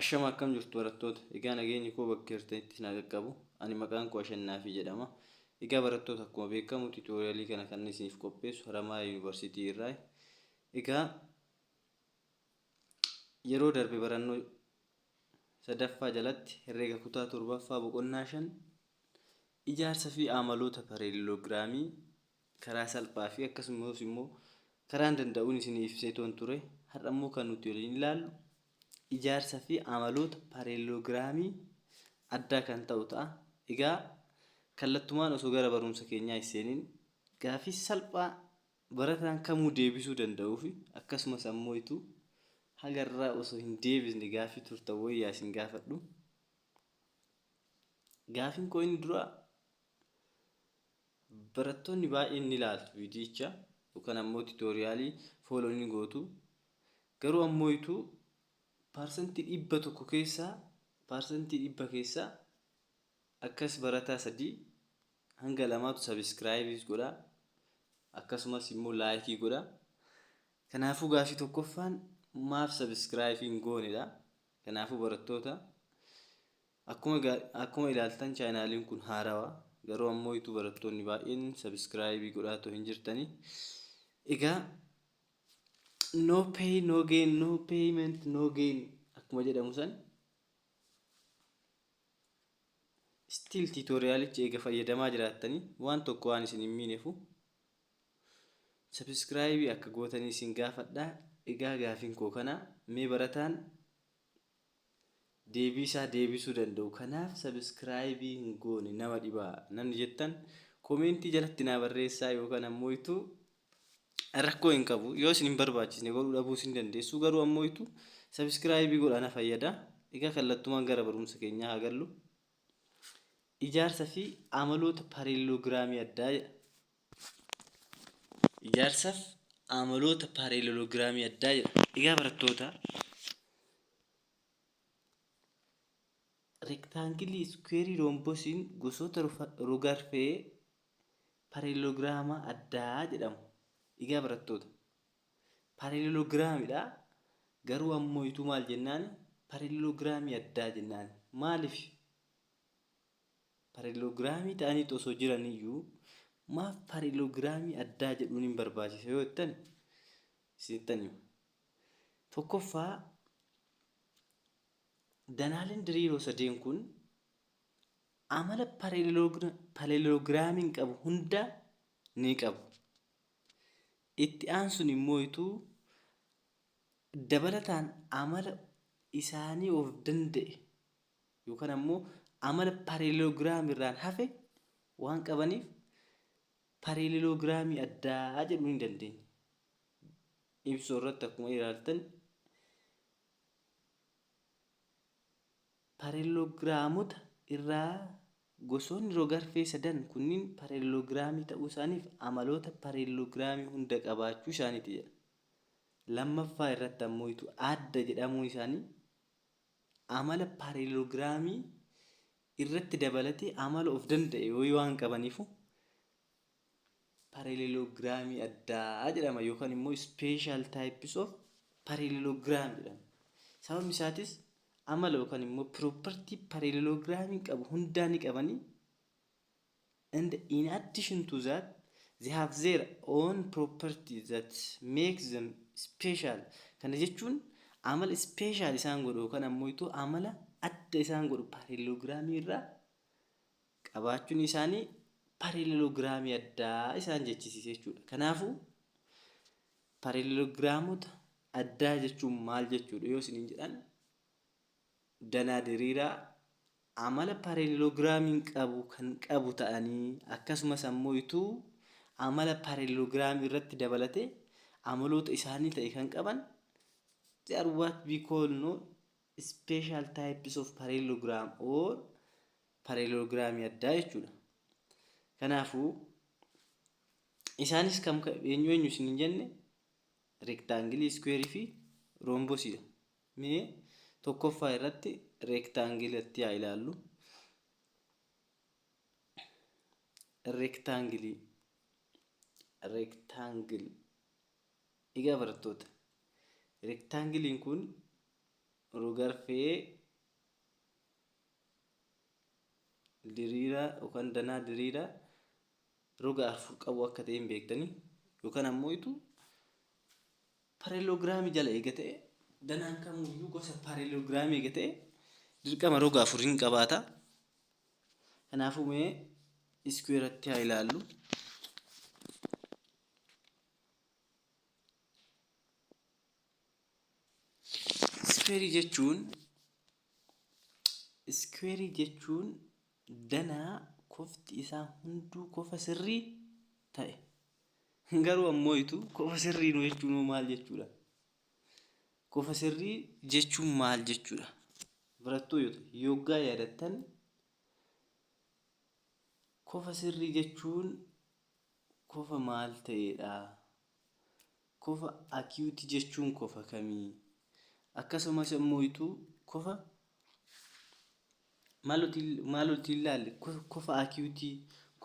Ashama akkam jirtu barattoota. Egaa nageenyi koo bakka jirtanitti na qaqqabu. Ani maqaan koo Ashannaafi jedhama. Egaa barattoota akkuma beekamu tiitooriyaalii kana kan isiniif qopheessu Haramaa Yuunivarsiitii irraa. Egaa yeroo darbe barannoo sadaffaa jalatti herreega kutaa torbaffaa boqonnaa 5 ijaarsa fi amaloota pareeloogiraamii karaa salphaa fi akkasumas immoo karaan danda'uun isiniif ibseetoon ture. Har'a immoo kan nuti waliin ilaallu ijaarsa fi amaloota pareeloogiraamii addaa kan ta'u ta'a. Egaa kallattumaan osoo gara barumsa keenyaa hin seeniin gaafii salphaa barataan kamuu deebisuu danda'uu fi akkasumas ammoo hagarraa osoo hin deebisne gaafii turtan wayyaa isin gaafadhu. Gaafiin koo inni dura barattoonni baay'een ni ilaaltu viidiyicha yookaan ammoo tiitooriyaalii fooloo ni gootu. Garuu ammoo parsantii 100 keessaa akkas barataa 3 hanga 2tu sabiskiraayibis godha akkasumas immoo laayikii godha. Kanaafuu gaafii tokkoffaan maaf sabiskiraayibii hin goonedha. Kanaafuu barattoota akkuma ilaaltan chaanaaliin kun haarawaa garuu ammoo barattoonni baay'een sabiskiraayibii godhaa hin jirtani. Egaa no pay no gain, no payment no gain akkuma jedhamu san still tiitooriyaalicha eega fayyadamaa jiraattanii waan tokko waan isin hin miineefu sabiskiraayibii akka gootanii isin gaafadha. Egaa gaafiin koo kana mee barataan deebisaa deebisuu danda'u. Kanaaf sabiskiraayibii hin goone nama dhibaa namni jettan koomentii jalatti naa barreessaa yookaan ammoo rakkoo hin qabu. Yoo isin hin barbaachisne godhuu dhabuu isin dandeessu. Garuu ammoo sabiskiraayibii godhana fayyada. Egaa kallattumaan gara barumsa keenyaa haa gallu. Ijaarsa fi amaloota pareeloogiraamii addaa jedha. Ijaarsa fi amaloota pareeloogiraamii addaa jedha. Egaa barattoota rektaangilii iskuweerii roomboosiin gosoota rogarfee pareeloogiraamaa addaa jedhamu. Egaa barattoota pareeloogiraamiidha. Garuu ammoo maal jennaan pareeloogiraamii addaa jennaan. Maaliif pareeloogiraamii ta'anii osoo jiraniyyuu maaf pareeloogiraamii addaa jedhuun hin barbaachise yoo jettan isinitti tokkoffaa danaaleen diriiroo sadeen kun amala pareeloogiraamiin qabu hunda ni qabu. Itti aansuun immoo dabalataan amala isaanii of danda'e yookaan ammoo amala pareeloogiraamii irraan hafe waan qabaniif pareeloogiraamii addaa jedhuu hin dandeenya. Ibsoo irratti akkuma ilaaltan pareeloogiraamota irraa gosoonni rogarfee sadan kunniin pareeloogiraamii ta'uu isaaniif amaloota pareeloogiraamii hunda qabaachuu isaaniiti jedha. Lammaffaa irratti ammoo adda jedhamuu isaanii amala pareeloogiraamii irratti dabalatee amala of danda'e waan qabaniifu pareeloogiraamii addaa jedhama yookaan immoo special types of parallelogram jedhama. Sababni isaatis amala yookaan immoo property parallelogram qabu hundaa ni qabani. And in addition to that they have their own properties that makes them special. Kana jechuun amala special isaan godhu yookaan ammoo amala adda isaan godhu parallelogram irraa qabaachuun isaanii parallelogram addaa isaan jechisiisa jechuudha. Kanaafuu parallelogramota addaa jechuun maal jechuudha yoo isin jedhan danaa diriiraa amala parallelogiraamiin qabu ta'anii akkasumas ammoo amala parallelogiraamii irratti dabalatee amaloota isaanii ta'e kan qaban they are what we call special types of parallelogram or parallelograamii addaa jechuudha. Kanaafuu isaanis kam eenyu isin jenne rectangle, square fi rhombus. Mee tokkoffaa irratti rectangle itti haa ilaallu. Rectangle egaa barattoota rectangle kun rogarfee diriiraa yookaan danaa diriiraa roga afur qabu akka ta'e hin beektanii yookaan ammoo itu pareeloogiraamii jala eega ta'e danaan kamuyyuu gosa pareeloogiraamii eega ta'e dirqama roga afur hin qabaata. Kanaafuu mee iskweeratti haa ilaallu. Iskweerii jechuun danaa kofti isaa hunduu kofa sirrii ta'e. Garuu ammoo itu kofa sirrii nu jechuun maal jechuudha? Kofa sirrii jechuun maal jechuudha? Barattoota yoggaa yaadattan kofa sirrii jechuun kofa maal ta'edha? Kofa acute jechuun kofa kamii? Akkasumas ammoo itu kofa maaloti ilaalle kofa acute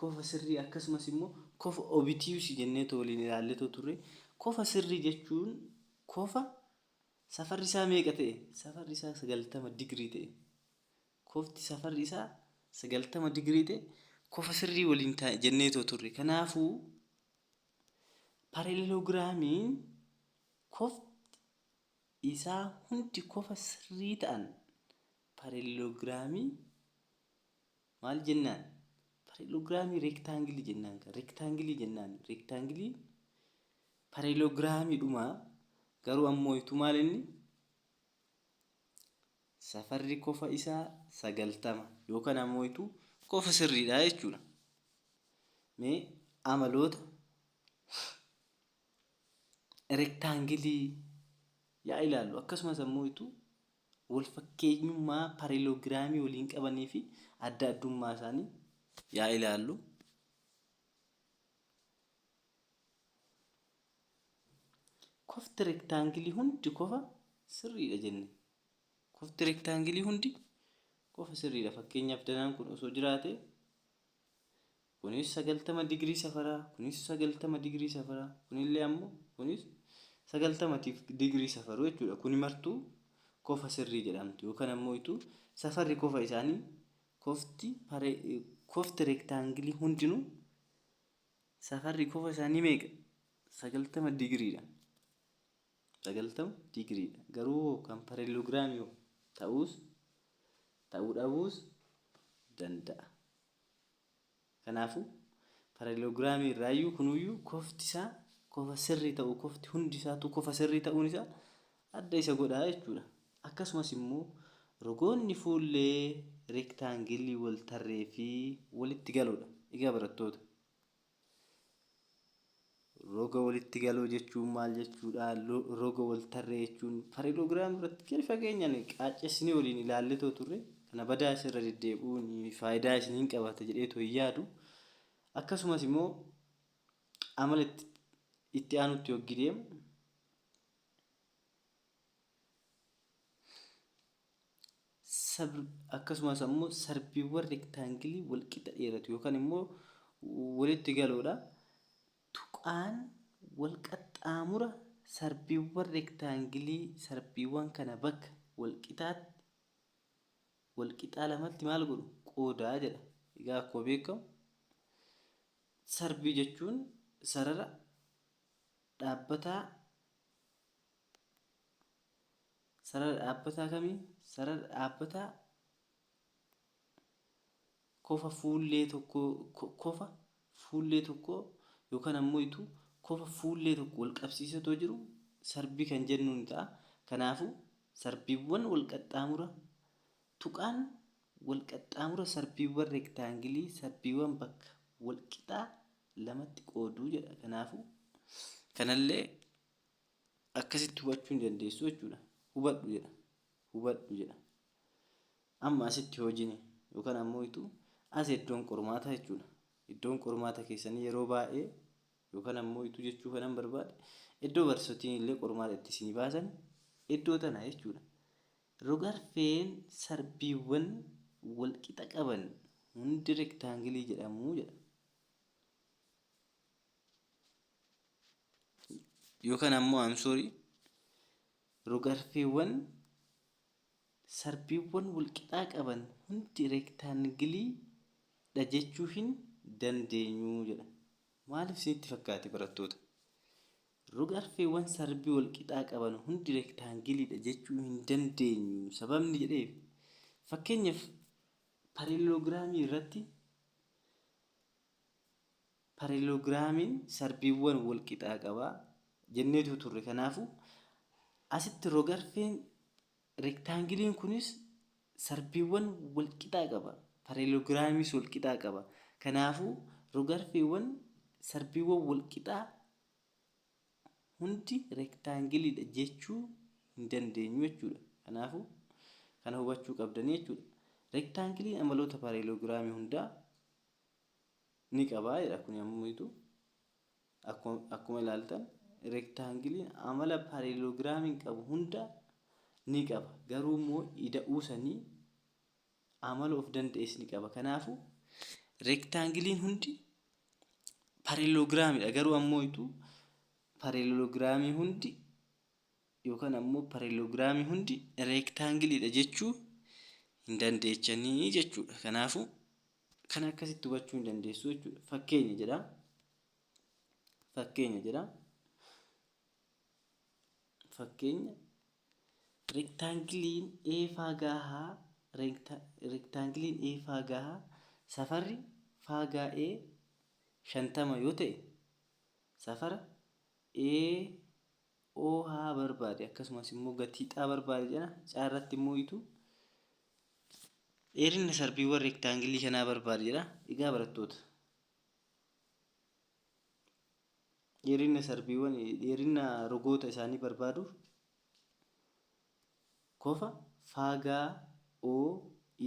kofa sirrii akkasumas immoo kofa obtuse jennee waliin ilaallee turre. Kofa sirrii jechuun kofa safarri isaa meeqa ta'e? Safarri isaa 90 digirii ta'e. Kofti safarri isaa 90 digirii ta'e kofa sirrii waliin jennee turre. Kanaafuu pareeloogiraamiin kofti isaa hundi kofa sirrii ta'an pareeloogiraamii maal jennaan? Pareeloogiraamii reektaangilii jennaan. Reektaangilii pareeloogiraamii dhuma garuu ammoo itu maal inni? Safarri kofa isaa 90 yookaan ammoo itu kofa sirriidha jechuudha. Mee amaloota reektaangilii yaa ilaallu. Akkasumas ammoo itu wal fakkeenyummaa pareeloogiraamii waliin qabanii fi adda addummaa isaanii yaa ilaallu. Kofti reektaangilii hundi kofa sirriidha jenne. Kofti reektaangilii hundi kofa sirriidha. Fakkeenyaaf danaan kun osoo jiraate kunis 90 digirii safaraa, kunis 90 digirii safaraa, kunillee ammoo kunis 90 digirii safaruu jechuudha. Kuni martuu kofa sirrii jedhamti yookaan ammoo itu safarri kofa isaanii kofti reektaangilii hundinuu safarri kofa isaanii meeqa? 90 digiriidha. 90 digiriidha. Garuu kan pareeloogiraamii ta'uu dhabuus danda'a. Kanaafuu pareeloogiraamii irraayyuu kunuyyuu kofti isaa kofa sirrii ta'uu kofti hundi isaatu kofa sirrii ta'uun isaa adda isa godhaa jechuudha. Akkasumas immoo rogoonni fuullee reektaangilii wal tarree fi walitti galoodha. Egaa barattoota roga walitti galoo jechuun maal jechuudha? Roga wal tarree jechuun pareeloogiraamii irratti gadi fageenyaan qaaccessinee waliin ilaallee turre. Kana badaa asirra deddeebi'uun faayidaa isiniin qabata jedheetu hin yaadu. Akkasumas immoo amala itti aanutti yoggi deemu akkasumas ammoo sarbiiwwan reektaangilii wal qixa dheeratu yookaan immoo walitti galoodha. Tuqaan wal qaxxaamura sarbiiwwan reektaangilii sarbiiwwan kana bakka wal qixaa lamatti maal godhu? Qoodaa jedha. Egaa akkuma beekamu sarbii jechuun sarara dhaabbataa kamii? Sarara dhaabbataa kofa fuullee tokkoo yookaan ammoo itu kofa fuullee tokko wal qabsiisatoo jiru sarbii kan jennuun ta'a. Kanaafuu sarbiiwwan wal qaxxaamura tuqaan wal qaxxaamura sarbiiwwan reektaangilii sarbiiwwan bakka wal qixaa lamatti qooduu jedha. Kanaafuu kanallee akkasitti hubachuu hin dandeessu jechuudha. Hubadhu jedha. Amma asitti hojiin yookaan ammoo itu as iddoon qormaataa jechuudha. Iddoon qormaata keessanii yeroo baay'ee yookaan ammoo itu jechuu kanan barbaade iddoo barsiisotiin illee qormaata itti isinii baasan iddoo tana jechuudha. Rogarfeen sarbiiwwan wal qixa qaban hundi reektaangilii jedhamu jedha. Yookaan ammoo rogarfeewwan sarbiiwwan walqixaa qaban hundi reektaangiliidha jechuu hin dandeenyu jedha. Maaliif isinitti fakkaate barattoota? Rog-arfeewwan sarbii walqixaa qaban hundi reektaangiliidha jechuu hin dandeenyu. Sababni jedheef fakkeenyaaf pareeloogiraamii irratti pareeloogiraamiin sarbiiwwan walqixaa qabaa jenneetu turre. Kanaafuu asitti rog-arfeen reektaangiliin kunis sarbiiwwan walqixaa qaba. Pareeloogiraamiis walqixaa qaba. Kanaafuu rog-arfeewwan sarbiiwwan walqixaa hundi reektaangiliidha jechuu hin dandeenyu jechuudha. Kanaafuu kana hubachuu qabdanii jechuudha. Reektaangiliin amaloota pareeloogiraamii hundaa ni qabaa jedha. Kun yommuutu akkuma ilaaltan reektaangiliin amala pareeloogiraamiin qabu hunda ni qaba. Garuu immoo ida'uu sanii amala of danda'es ni qaba. Kanaafuu reektaangiliin hundi pareeloogiraamiidha. Garuu ammoo pareeloogiraamii hundi yookaan ammoo pareeloogiraamii hundi reektaangiliidha jechuu hin dandeechanii jechuudha. Kanaafuu kan akkasitti hubachuu hin dandeessu jechuudha. Fakkeenya reektaangiliin E faagaa safarri faagaa E 50 yoo ta'e safara OH barbaade akkasumas immoo gatiidhaa barbaade jedha. Caarratti immoo dheerina sarbiiwwan reektaangilii kanaa barbaade jedha. Egaa barattoota dheerina rogoota isaanii barbaaduuf kofa faagaa O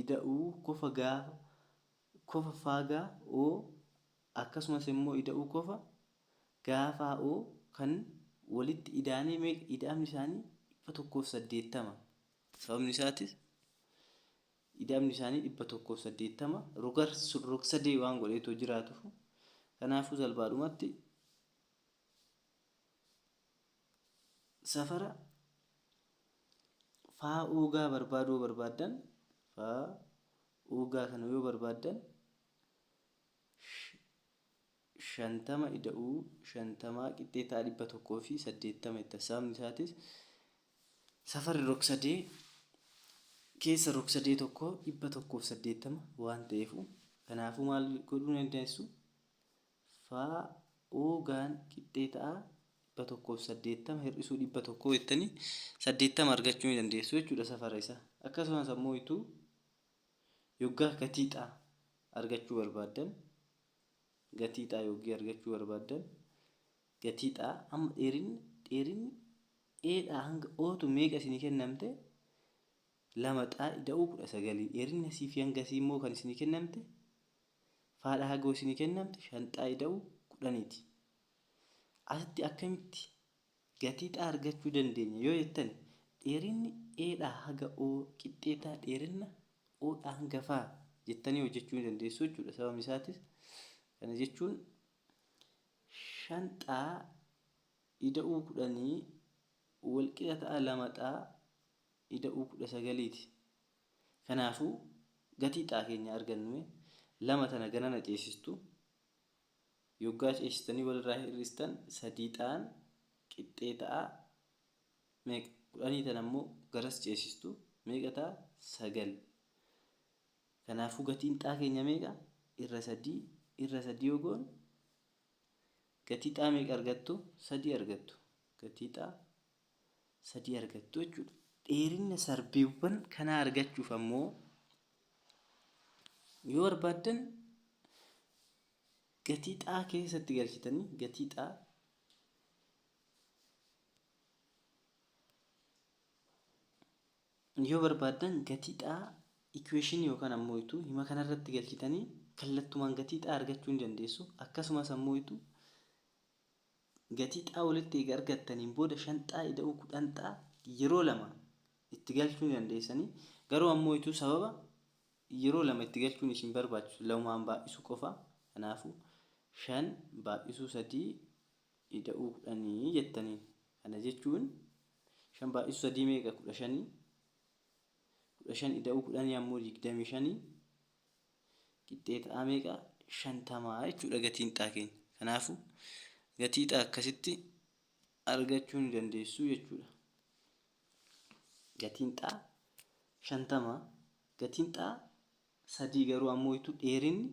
ida'uu kofa faagaa O akkasumas immoo ida'uu kofa gaafaa O kan walitti idaanee ida'amni isaanii 180. Sababni isaatis ida'amni isaanii 180 rog-sadee waan godheetoo jiraatuuf. Kanaafuu salphaadhumatti safara faa oogaa barbaaduu barbaaddan faa oogaa kana yoo barbaaddan 50 ida'uu 50 qixxeetaa 180 itti. Sababni isaatis safarri rog-sadee keessa rog-sadee tokko 180 waan ta'eefu. Kanaafuu maal godhuu dandeessu? Faa oogaan qixxeetaa 180 hir'isuu 100 jettanii 80 argachuu ni dandeessu jechuudha safara isaa. Akkasumas ammoo yoggaa gatiidhaa argachuu barbaaddan gatiidhaa amma dheerinni Eedhaa hanga Ootu meeqa isinii kennamte? 2 ida'uu 19. Dheerinni asii fi hanga asii immoo kan isinii kennamte faadhaa hagoo isinii kennamte 5 ida'uu 10ti. Asitti akkamitti gatiidhaa argachuu dandeenya yoo jettan dheerinni Eedhaa haga O qixxeetaa dheerina Oodhaa hanga faa jettanii hojjechuu ni dandeessu jechuudha. Sababni isaatis kana jechuun 5 ida'uu 10 walqixa ta'a 2 ida'uu 19ti. Kanaafuu gatiidhaa keenya argannu 2 tana ganana ceesistu. Yoggaa ceesistanii walirraa hir'istan 3 qixxee ta'a meeqa 10 tana immoo garas ceesistu meeqa ta'a 9. Kanaafuu gatiin xaa keenya meeqa? irra 3 yoo goon gatii xaa meeqa argattu? 3 argattu. Gatii xaa 3 argattu jechuudha. Dheerina sarbiiwwan kanaa argachuuf ammoo yoo barbaaddan gatii xaa keessatti galchitanii gatii xaa equation yookaan ammoo hima kanarratti galchitanii kallattumaan gatii xaa argachuu ni dandeessu. Akkasumas ammoo gatii xaa walitti eega argattaniin booda 5 xaa ida'uu 10 xaa yeroo 2 itti galchuu ni dandeessanii. Garuu ammoo sababa yeroo 2 itti galchuun isin barbaachisu lamaan baay'isuu qofa. Kanaafuu 5 baay'isuu 3 ida'uu 10 jettanii. Kana jechuun 5 baay'isuu 3 meeqa? 15. 15 ida'uu 10 ammoo 25 qixxee ta'a meeqa 50 jechuudha gatiin xaa keenya. Kanaafuu gatii xaa akkasitti argachuu ni dandeessu jechuudha. Gatiin xaa 50, gatiin xaa 3 garuu ammoo dheerinni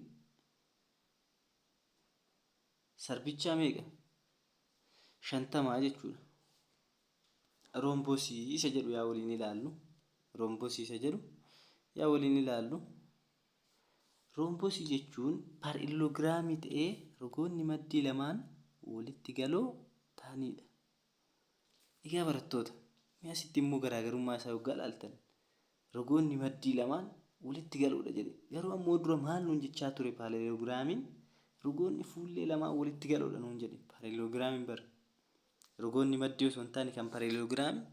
sarbichaa meeqa 50 jechuudha. Roomboosii isa jedhu yaa waliin ilaallu. Roomboosii isa jedhu yaa waliin ilaallu. Roomboosii jechuun paralleloogiraamii ta'ee rogoonni maddii lamaan walitti galoo ta'anidha. Egaa barattoota mee asitti immoo garaagarummaa isaa yoggaa ilaaltan rogoonni maddii lamaan walitti galoodha jedhe. Garuu ammoo dura maal nuun jechaa ture paralleloogiraamiin rogoonni fuullee lamaan walitti galoodha nuun jedhe paralleloogiraamiin bara. Rogoonni maddii osoo hin taane kan paralleloogiraamii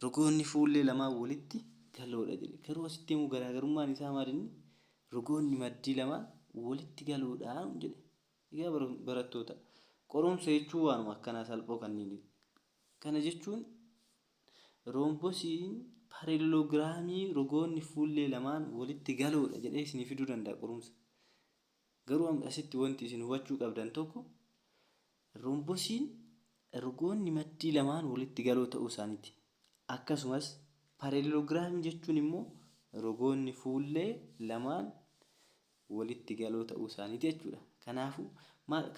rogoonni fuullee lamaan walitti galoodha jedhe. Garuu asitti immoo garaagarummaan isaa maal inni rogoonni maddii lamaan walitti galoodha nuun jedhe. Egaa barattoota qorumsa jechuun waanuma akkanaa salphoo kanniini. Kana jechuun roomboosiin paralleloogiraamii rogoonni fuullee lamaan walitti galoodha jedhee isinii fiduu danda'a qorumsa. Garuu asitti wanti isin hubachuu qabdan tokko roomboosiin rogoonni maddii lamaan walitti galoo ta'uu isaaniiti. Akkasumas paralleloogiraamii jechuun immoo rogoonni fuullee lamaan walitti galoo ta'uu isaaniiti jechuudha.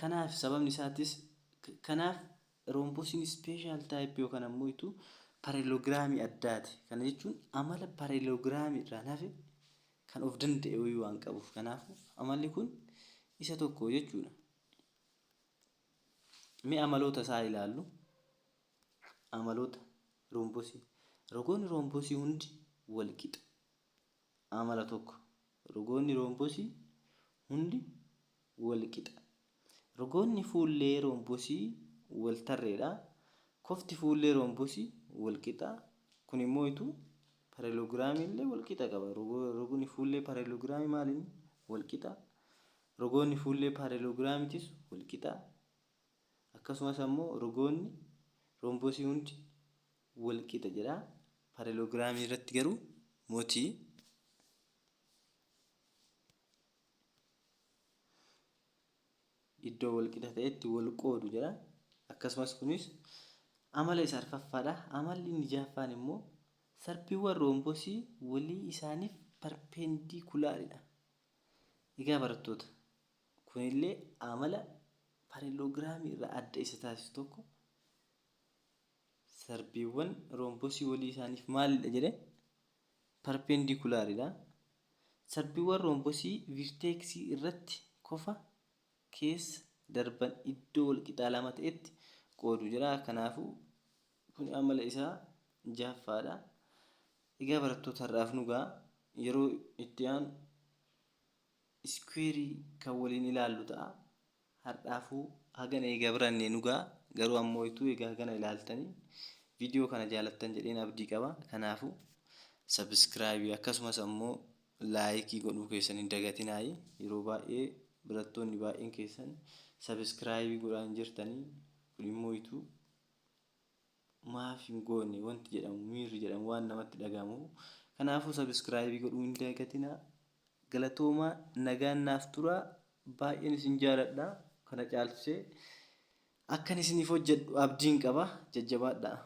Kanaaf sababni isaatis kanaaf roomboosiin ispeeshaal taayipii yookaan ammoo paralleloogiraamii addaati. Kana jechuun amala paralleloogiraamii irraa hafe kan of danda'e waan qabuuf kanaafuu amalli kun isa tokko jechuudha. Mee amaloota isaa ilaallu. Amaloota roomboosii. Rogoonni roomboosii hundi wal qixa. Amala tokko. Rogoonni roomboosii hundi wal qixa. Rogoonni fuullee roomboosii wal tarreedha. Kofti fuullee roomboosii wal qixa. Kun immoo paralleloogiraamii illee wal qixa qaba. Rogoonni fuullee paralleloogiraamii maaliin wal qixa? Rogoonni fuullee paralleloogiraamiitis wal qixa. Akkasumas ammoo rogoonni roomboosii hundi wal qixa jedha. Paralleloogiraamii irratti garuu mootii iddoo wal qixa ta'etti wal qoodu jedha. Akkasumas kunis amala isa arfaffaadha. Amalli inni jahaffaan immoo sarbiiwwan roomboosii walii isaaniif perpendikulaariidha. Egaa barattoota kunillee amala paralleloogiraamii irraa adda isa taasisu tokko sarbiiwwan roomboosii walii isaaniif maalidha jedhe perpendikulaariidha. Sarbiiwwan roomboosii viirteeksii irratti qofa keessa darban iddoo wal qixaa lama ta'etti qoodu jira. Kanaafuu kun amala isaa jahaffaadha. Egaa barattoota har'aaf nugaa yeroo itti aanu iskuweerii kan waliin ilaallu ta'a. Har'aafuu hagana egaa birannee nugaa garuu ammoo egaa hagana ilaaltanii viidiyoo kana jaalattan jedheen abdii qaba. Kanaafuu sabiskiraayibii akkasumas ammoo laayikii godhuu keessan hin dagatinaayi. Yeroo baay'ee barattoonni baay'een keessan sabiskiraayibii godhaan jirtanii kun immoo maaf hin goone wanti jedhamu miirri jedhamu waan namatti dhagahamu. Kanaafuu sabiskiraayibii godhuu hin dagatinaa. Galatoomaa nagaan naaf turaa. Baay'een isin jaaladha. Kana caalchisee akkan isiniif hojjedhu abdiin qaba. Jajjabaadhaa.